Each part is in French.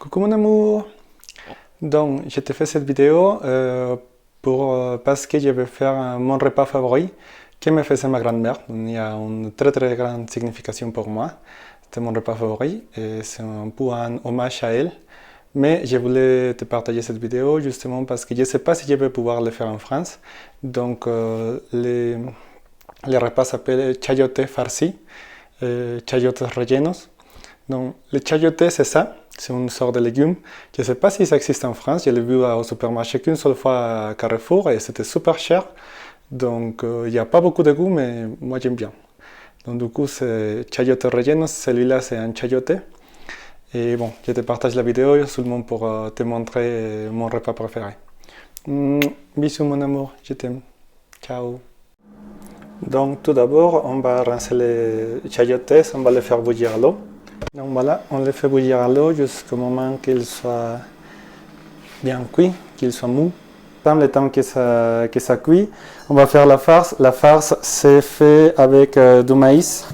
Coucou mon amour! Donc, je te fais cette vidéo parce que je vais faire mon repas favori que me faisait ma grand-mère. Il y a une très grande signification pour moi. C'était mon repas favori et c'est un peu un hommage à elle. Mais je voulais te partager cette vidéo justement parce que je ne sais pas si je vais pouvoir le faire en France. Donc, le repas s'appelle chayote farci, chayotes rellenos. Donc, le chayote, c'est ça. C'est une sorte de légume. Je ne sais pas si ça existe en France. Je l'ai vu au supermarché qu'une seule fois à Carrefour et c'était super cher. Donc, il n'y a pas beaucoup de goût, mais moi j'aime bien. Donc, du coup, c'est chayote rellenos. Celui-là, c'est un chayote. Et bon, je te partage la vidéo seulement pour te montrer mon repas préféré. Bisous, mon amour. Je t'aime. Ciao. Donc, tout d'abord, on va rincer les chayotes. On va les faire bouillir à l'eau. Donc voilà, on les fait bouillir à l'eau jusqu'au moment qu'ils soient bien cuits, qu'ils soient mous. Le temps que ça cuit, on va faire la farce. La farce, c'est fait avec du maïs.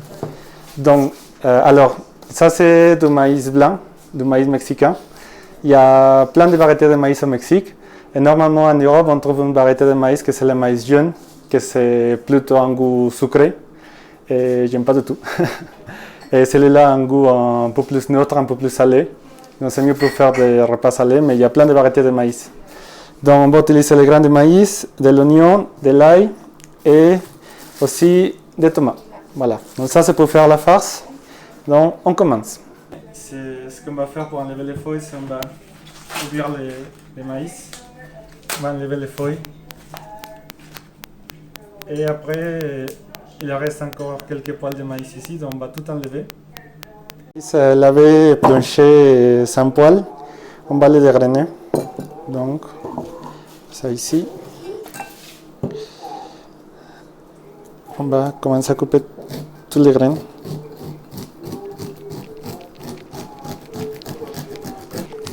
Donc, alors, ça c'est du maïs blanc, du maïs mexicain. Il y a plein de variétés de maïs au Mexique. Et normalement, en Europe, on trouve une variété de maïs que c'est le maïs jaune, que c'est plutôt un goût sucré. Et j'aime pas du tout. Et celui-là a un goût un peu plus neutre, un peu plus salé. Donc c'est mieux pour faire des repas salés, mais il y a plein de variétés de maïs. Donc on va utiliser les grains de maïs, de l'oignon, de l'ail et aussi des tomates. Voilà. Donc ça c'est pour faire la farce. Donc on commence. C'est ce qu'on va faire pour enlever les feuilles, c'est on va ouvrir les maïs. On va enlever les feuilles. Et après, il reste encore quelques poils de maïs ici, donc on va tout enlever. C'est lavé, épluché sans poils. On va les dégrainer. Donc, ça ici. On va commencer à couper tous les graines.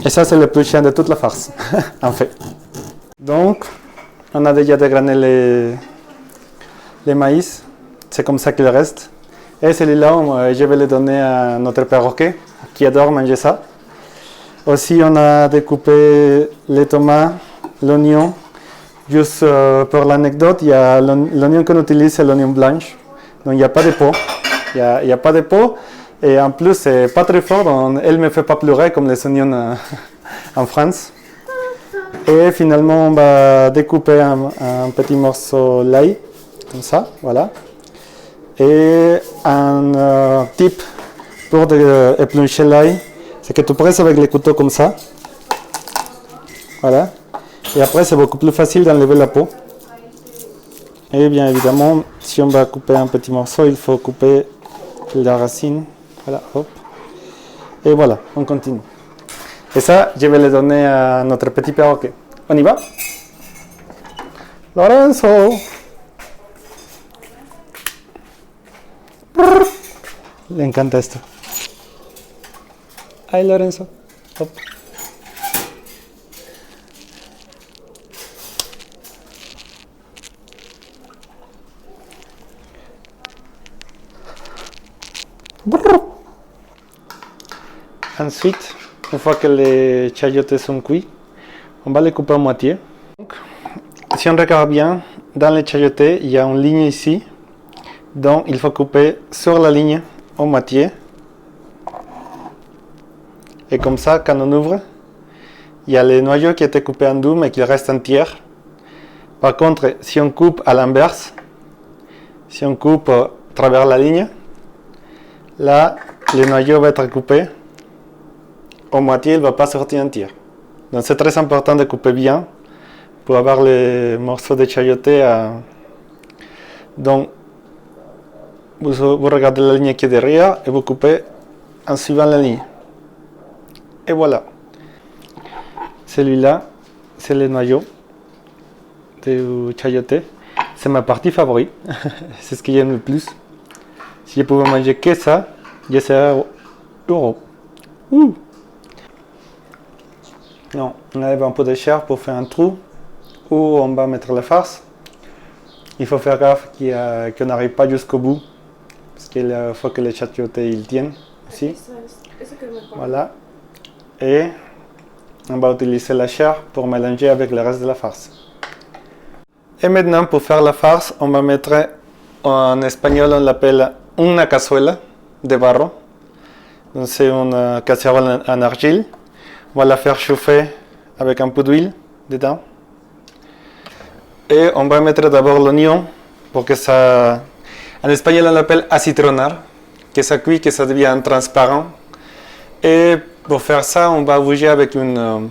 Et ça, c'est le plus chiant de toute la farce, en fait. Donc, on a déjà dégrainé les maïs. C'est comme ça qu'il reste. Et celui-là, je vais le donner à notre perroquet qui adore manger ça. Aussi, on a découpé les tomates, l'oignon. Juste pour l'anecdote, l'oignon qu'on utilise, c'est l'oignon blanche. Donc, il n'y a pas de peau. Il n'y a pas de peau. Et en plus, c'est pas très fort. Donc, elle ne me fait pas pleurer comme les oignons en France. Et finalement, on va découper un petit morceau l'ail. Comme ça, voilà. Et un tip pour éplucher l'ail, c'est que tu presses avec les couteaux comme ça. Voilà. Et après, c'est beaucoup plus facile d'enlever la peau. Et bien évidemment, si on va couper un petit morceau, il faut couper la racine. Voilà, hop. Et voilà, on continue. Et ça, je vais le donner à notre petit perroquet. On y va? Lorenzo! Le encanta esto. Ay, Lorenzo. Hop. Ensuite, une fois que les chayotes sont cuits, on va les couper à moitié. Donc, si on regarde bien, dans les chayotes, il y a une ligne ici. Donc, il faut couper sur la ligne à moitié. Et comme ça, quand on ouvre, il y a les noyaux qui étaient coupés en deux, mais qui restent entiers. Par contre, si on coupe à l'inverse, si on coupe à travers la ligne, là, le noyau va être coupé à moitié, il ne va pas sortir entier. Donc, c'est très important de couper bien pour avoir les morceaux de chayote. Donc, vous regardez la ligne qui est derrière et vous coupez en suivant la ligne. Et voilà. Celui-là, c'est le noyau du chayote. C'est ma partie favorite. C'est ce que j'aime le plus. Si je pouvais manger que ça, je serais heureux. Non, on enlève un peu de chair pour faire un trou où on va mettre la farce. Il faut faire gaffe qu'on n'arrive pas jusqu'au bout. Parce qu'il faut que les chayotes ils tiennent aussi. Voilà. Et On va utiliser la chair pour mélanger avec le reste de la farce. Et maintenant, pour faire la farce, on va mettre, en espagnol, on l'appelle una cazuela de barro. C'est une casserole en argile. On va la faire chauffer avec un peu d'huile dedans. Et on va mettre d'abord l'oignon pour que ça... En espagnol, on l'appelle acitronar, que ça cuit, que ça devient transparent. Et pour faire ça, on va bouger avec une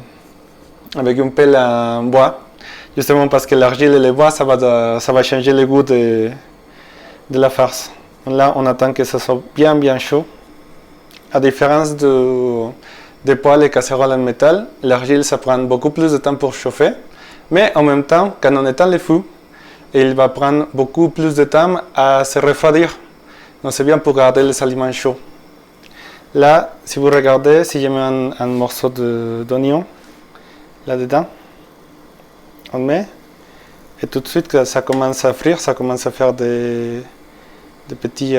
pelle en bois, justement parce que l'argile et le bois, ça va changer le goût de la farce. Là, on attend que ça soit bien chaud. À différence des poêles et casseroles en métal, l'argile, ça prend beaucoup plus de temps pour chauffer. Mais en même temps, quand on éteint le feu, il va prendre beaucoup plus de temps à se refroidir. Donc c'est bien pour garder les aliments chauds. Là, si vous regardez, si je mets un morceau d'oignon là-dedans, on met, et tout de suite que ça commence à frire, ça commence à faire des petits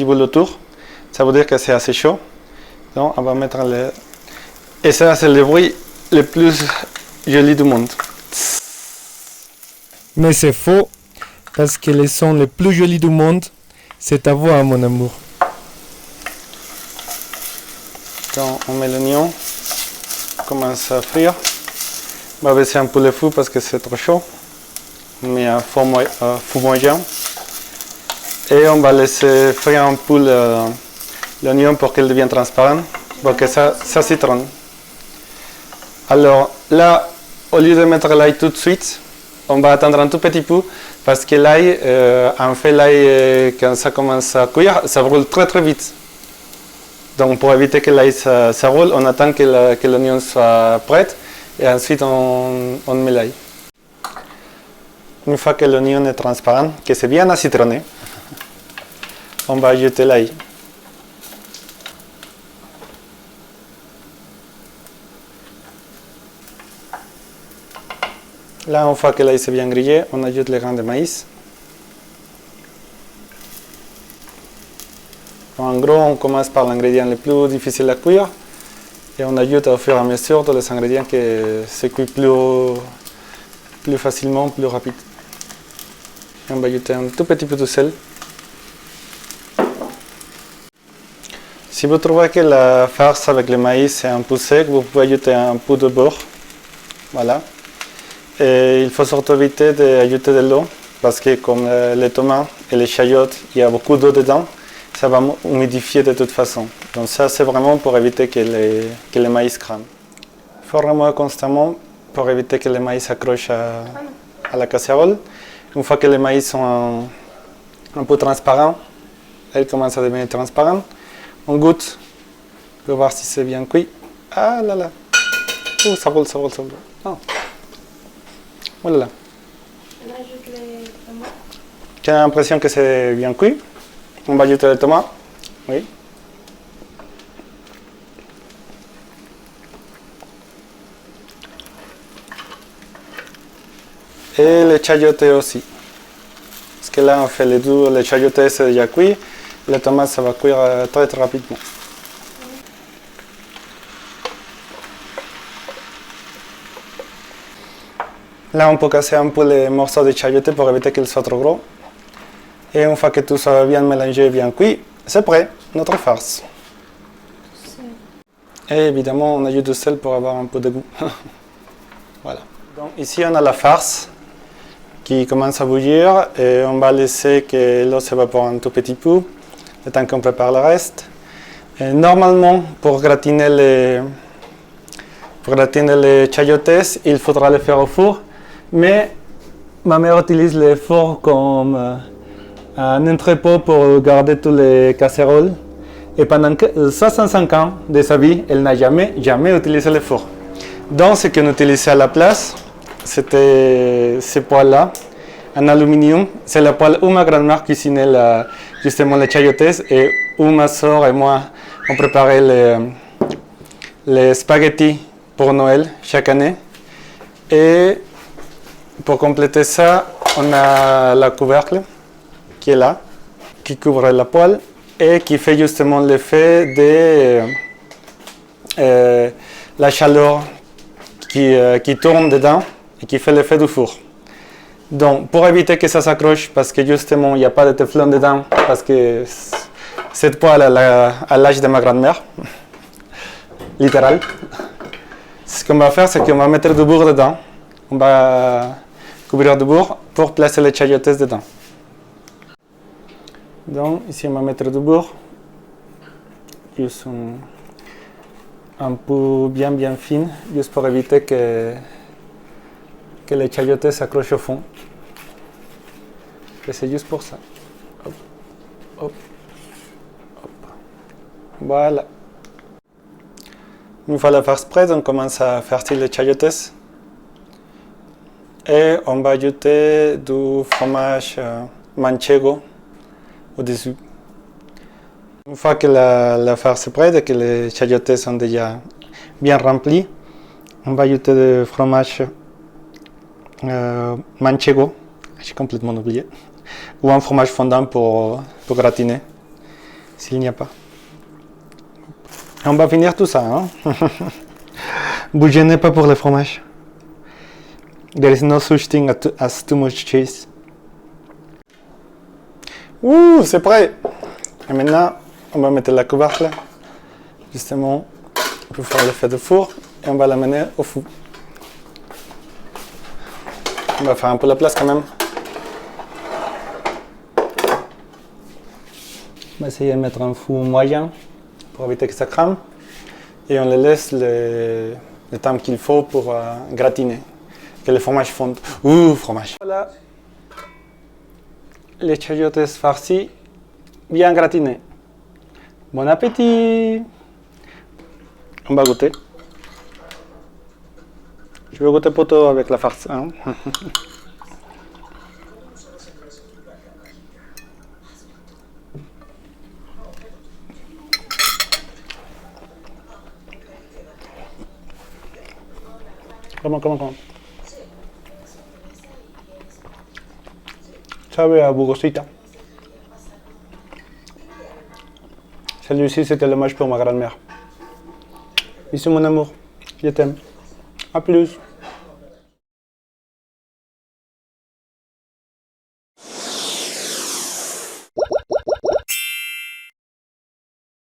boules autour. Ça veut dire que c'est assez chaud. Donc on va mettre et ça, c'est le bruit le plus joli du monde. Mais c'est faux, parce que le son le plus joli du monde, c'est ta voix, mon amour. Quand on met l'oignon, on commence à frire. On va baisser un peu le feu parce que c'est trop chaud. On met un feu moyen. Et on va laisser frire un peu l'oignon pour qu'il devienne transparent, pour que ça citronne. Alors là, au lieu de mettre l'ail tout de suite, on va attendre un tout petit peu parce que l'ail, en fait, l'ail, quand ça commence à cuire, ça brûle très vite. Donc pour éviter que l'ail ça roule, on attend que l'oignon soit prêt et ensuite on met l'ail. Une fois que l'oignon est transparent, que c'est bien acitronné, on va ajouter l'ail. Là, une fois que l'ail s'est bien grillé, on ajoute les grains de maïs. En gros, on commence par l'ingrédient le plus difficile à cuire et on ajoute au fur et à mesure tous les ingrédients qui se cuisent plus facilement, plus rapide. Et on va ajouter un tout petit peu de sel. Si vous trouvez que la farce avec le maïs est un peu sec, vous pouvez ajouter un peu de beurre. Voilà. Et il faut surtout éviter d'ajouter de l'eau parce que comme les tomates et les chayotes, il y a beaucoup d'eau dedans, ça va humidifier de toute façon. Donc ça, c'est vraiment pour éviter que le maïs crame. Il faut remuer constamment pour éviter que le maïs s'accroche à la casserole. Une fois que les maïs sont un peu transparents, elles commencent à devenir transparentes, on goûte pour voir si c'est bien cuit. Ah là là, ça roule. Oh. Voilà. On ajoute les tomates. Tu as l'impression que c'est bien cuit. On va ajouter les tomates. Oui. Et les chayotes aussi. Parce que là, on fait les deux. Les chayotes, c'est déjà cuit. Les tomates, ça va cuire très rapidement. Là, on peut casser un peu les morceaux de chayote pour éviter qu'ils soient trop gros. Et une fois que tout soit bien mélangé et bien cuit, c'est prêt, notre farce. Et évidemment, on ajoute du sel pour avoir un peu de goût. Voilà. Donc ici, on a la farce qui commence à bouillir et on va laisser que l'eau s'évapore un tout petit peu, le temps qu'on prépare le reste. Et normalement, pour gratiner les chayotes, il faudra le faire au four. Mais ma mère utilise le four comme un entrepôt pour garder tous les casseroles. Et pendant 65 ans de sa vie, elle n'a jamais utilisé le four. Donc ce qu'on utilisait à la place, c'était ces poêles-là, en aluminium. C'est la poêle où ma grand-mère cuisinait justement les chayotes et où ma soeur et moi on préparait les spaghettis pour Noël chaque année. Et pour compléter ça, on a la couvercle qui est là, qui couvre la poêle et qui fait justement l'effet la chaleur qui tourne dedans et qui fait l'effet du four. Donc, pour éviter que ça s'accroche, parce que justement, il n'y a pas de téflon dedans, parce que cette poêle à l'âge de ma grand-mère, littéral. Ce qu'on va faire, c'est qu'on va mettre du beurre dedans. On va couvrir du beurre pour placer les chayotes dedans. Donc, ici, on va mettre du beurre. Juste un peu bien fine, juste pour éviter que les chayotes s'accrochent au fond. Et c'est juste pour ça. Hop, hop, hop. Voilà. Une fois la farce prête, on commence à farcir les chayotes. Et on va ajouter du fromage manchego au-dessus. Une fois que la farce est prête et que les chayotes sont déjà bien remplis, on va ajouter du fromage manchego, j'ai complètement oublié, ou un fromage fondant pour gratiner, s'il n'y a pas. On va finir tout ça. Hein? Vous gênez pas pour le fromage. There is no such thing as too much cheese. Ouh, c'est prêt. Et maintenant, on va mettre la couvercle, justement, pour faire l'effet de four, et on va l'amener au four. On va faire un peu la place quand même. On va essayer de mettre un four moyen pour éviter que ça crame. Et on le laisse le temps qu'il faut pour gratiner, que le fromage fonde. Ouh, fromage. Voilà, les chayotes farcis, bien gratinés. Bon appétit! On va goûter. Je vais goûter plutôt avec la farce. Hein? Comment? Sabe a bugosita. Celui-ci, c'était l'hommage pour ma grand-mère. Bisous mon amour, je t'aime. A plus.